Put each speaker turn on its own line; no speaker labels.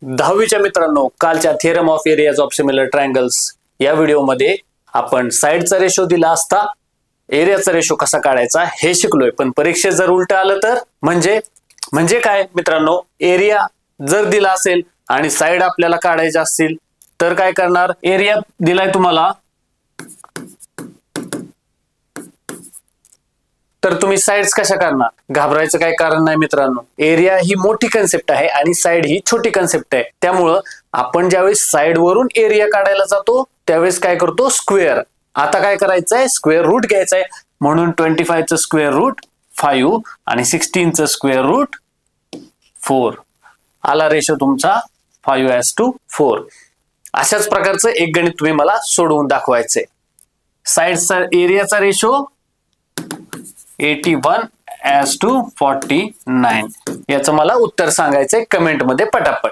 10वीच्या मित्रांनो, कालच्या theorem of areas of similar triangles या व्हिडिओमध्ये आपण साइडचा रेशो दिला असता एरियाचा रेशो कसा काढायचा हे शिकलोय. पण परीक्षेत जर उलट आलं तर म्हणजे काय मित्रांनो, एरिया जर दिला असेल आणि साइड आपल्याला काढायच्या असतील तर काय करणार? एरिया दिलाय तुम्हाला तर तुम्ही साइड्स कशा करणार? घाबरायचं काही कारण नाही मित्रांनो. एरिया ही मोठी कन्सेप्ट आहे आणि साइड ही छोटी कन्सेप्ट आहे. त्यामुळं आपण ज्यावेळेस साइड वरून एरिया काढायला जातो त्यावेळेस काय करतो? स्क्वेअर. आता काय करायचंय? स्क्वेअर रूट घ्यायचंय. म्हणून 25 चं स्क्वेअर रूट 5 आणि 16 चं स्क्वेअर रूट 4. आला रेशो तुमचा 5:4. अशाच प्रकारचं एक गणित तुम्ही मला सोडवून दाखवायचंय. साइडचा एरियाचा रेशो 81:49. याचं मला उत्तर सांगायचंय कमेंट मध्ये पटापट.